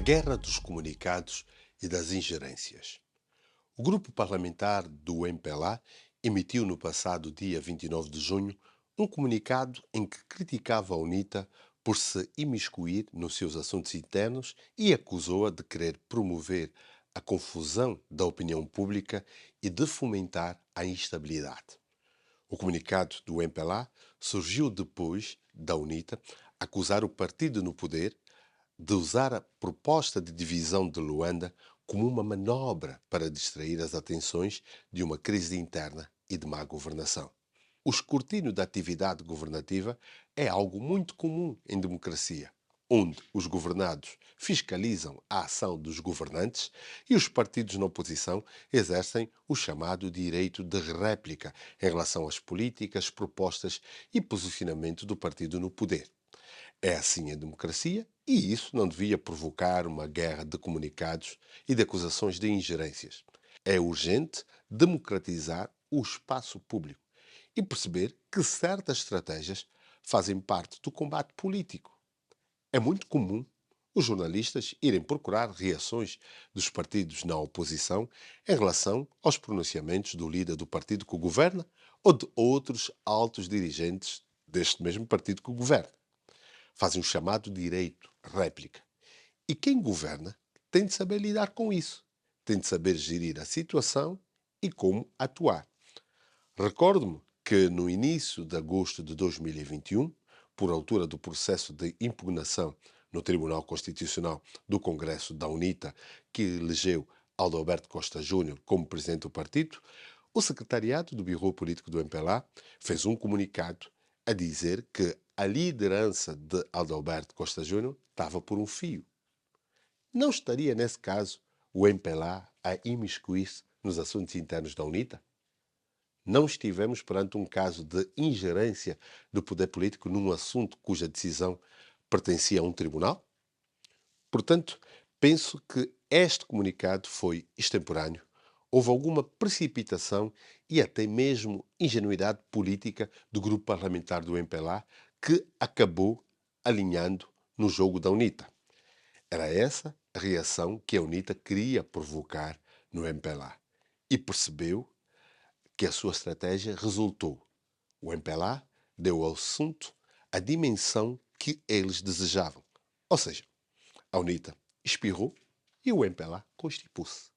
guerra dos comunicados e das ingerências. O grupo parlamentar do MPLA emitiu no passado dia 29 de junho um comunicado em que criticava a UNITA por se imiscuir nos seus assuntos internos e acusou-a de querer promover a confusão da opinião pública e de fomentar a instabilidade. O comunicado do MPLA surgiu depois da UNITA acusar o partido no poder de usar a proposta de divisão de Luanda como uma manobra para distrair as atenções de uma crise interna e de má governação. O escrutínio da atividade governativa é algo muito comum em democracia, onde os governados fiscalizam a ação dos governantes e os partidos na oposição exercem o chamado direito de réplica em relação às políticas, propostas e posicionamento do partido no poder. É assim a democracia e isso não devia provocar uma guerra de comunicados e de acusações de ingerências. É urgente democratizar o espaço público e perceber que certas estratégias fazem parte do combate político. É muito comum os jornalistas irem procurar reações dos partidos na oposição em relação aos pronunciamentos do líder do partido que governa ou de outros altos dirigentes deste mesmo partido que governa. Fazem o chamado direito réplica. E quem governa tem de saber lidar com isso. Tem de saber gerir a situação e como atuar. Recordo-me que no início de agosto de 2021, por altura do processo de impugnação no Tribunal Constitucional do Congresso da UNITA, que elegeu Aldo Costa Júnior como presidente do partido, o secretariado do Bureau Político do MPLA fez um comunicado a dizer que a liderança de Adalberto Costa Júnior estava por um fio. Não estaria, nesse caso, o MPLA a imiscuir-se nos assuntos internos da UNITA? Não estivemos perante um caso de ingerência do poder político num assunto cuja decisão pertencia a um tribunal? Portanto, penso que este comunicado foi extemporâneo. Houve alguma precipitação e até mesmo ingenuidade política do grupo parlamentar do MPLA que acabou alinhando no jogo da UNITA. Era essa a reação que a UNITA queria provocar no MPLA e percebeu que a sua estratégia resultou. O MPLA deu ao assunto a dimensão que eles desejavam. Ou seja, a UNITA espirrou e o MPLA constipou-se.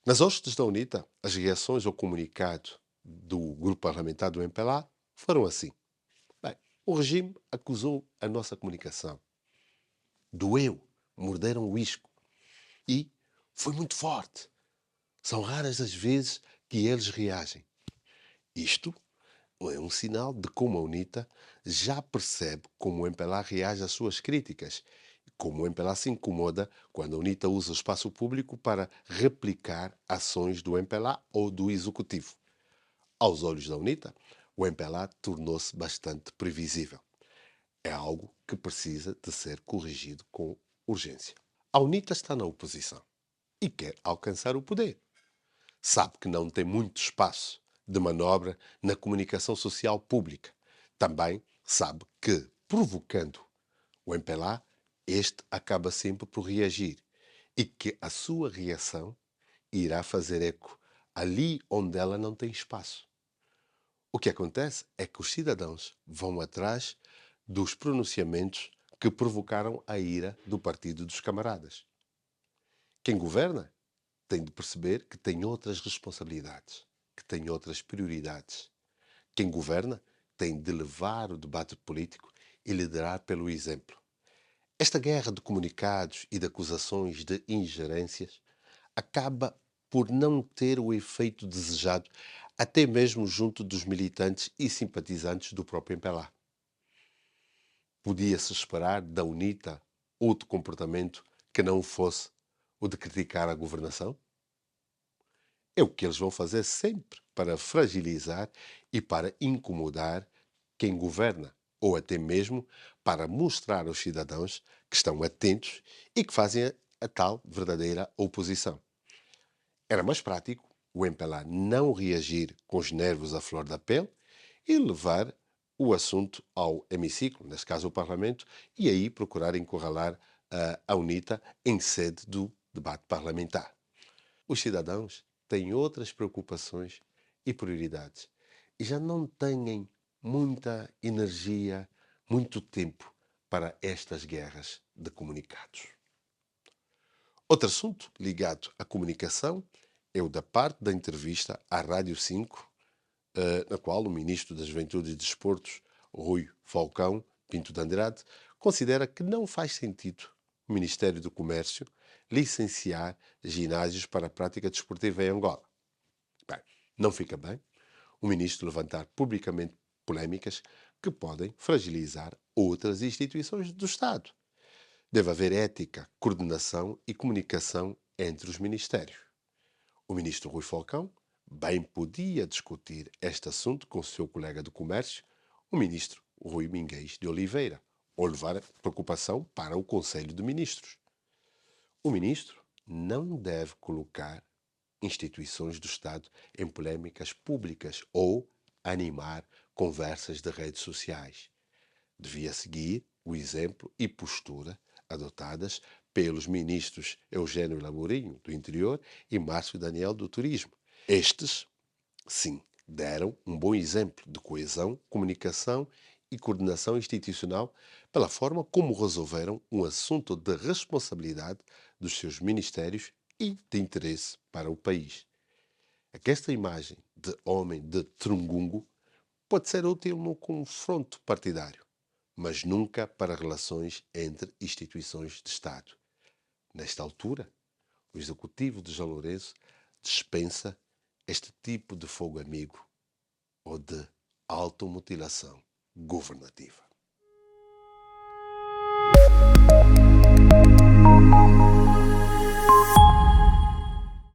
Nas hostes da UNITA, as reações ao comunicado do grupo parlamentar do MPLA foram assim. Bem, o regime acusou a nossa comunicação. Doeu, morderam o isco. E foi muito forte. São raras as vezes que eles reagem. Isto é um sinal de como a UNITA já percebe como o MPLA reage às suas críticas, como o MPLA se incomoda quando a UNITA usa o espaço público para replicar ações do MPLA ou do Executivo. Aos olhos da UNITA, o MPLA tornou-se bastante previsível. É algo que precisa de ser corrigido com urgência. A UNITA está na oposição e quer alcançar o poder. Sabe que não tem muito espaço de manobra na comunicação social pública. Também sabe que, provocando o MPLA, este acaba sempre por reagir e que a sua reação irá fazer eco ali onde ela não tem espaço. O que acontece é que os cidadãos vão atrás dos pronunciamentos que provocaram a ira do partido dos camaradas. Quem governa tem de perceber que tem outras responsabilidades, que tem outras prioridades. Quem governa tem de levar o debate político e liderar pelo exemplo. Esta guerra de comunicados e de acusações de ingerências acaba por não ter o efeito desejado, até mesmo junto dos militantes e simpatizantes do próprio MPLA. Podia-se esperar da UNITA outro comportamento que não fosse o de criticar a governação? É o que eles vão fazer sempre para fragilizar e para incomodar quem governa, ou até mesmo para mostrar aos cidadãos que estão atentos e que fazem a tal verdadeira oposição. Era mais prático o MPLA não reagir com os nervos à flor da pele e levar o assunto ao hemiciclo, neste caso o Parlamento, e aí procurar encurralar a UNITA em sede do debate parlamentar. Os cidadãos têm outras preocupações e prioridades e já não têm muita energia, muito tempo para estas guerras de comunicados. Outro assunto ligado à comunicação é o da parte da entrevista à Rádio 5, na qual o Ministro da Juventude e Desportos, Rui Falcão Pinto de Andrade, considera que não faz sentido o Ministério do Comércio licenciar ginásios para a prática desportiva em Angola. Bem, não fica bem o Ministro levantar publicamente polémicas que podem fragilizar outras instituições do Estado. Deve haver ética, coordenação e comunicação entre os ministérios. O ministro Rui Falcão bem podia discutir este assunto com o seu colega do Comércio, o ministro Rui Minguês de Oliveira, ou levar a preocupação para o Conselho de Ministros. O ministro não deve colocar instituições do Estado em polémicas públicas ou animar conversas de redes sociais. Devia seguir o exemplo e postura adotadas pelos ministros Eugênio Lamorinho, do Interior, e Márcio Daniel, do Turismo. Estes, sim, deram um bom exemplo de coesão, comunicação e coordenação institucional pela forma como resolveram um assunto de responsabilidade dos seus ministérios e de interesse para o país. Esta imagem de homem de trungungo pode ser útil no confronto partidário, mas nunca para relações entre instituições de Estado. Nesta altura, o Executivo de João Lourenço dispensa este tipo de fogo amigo ou de automutilação governativa.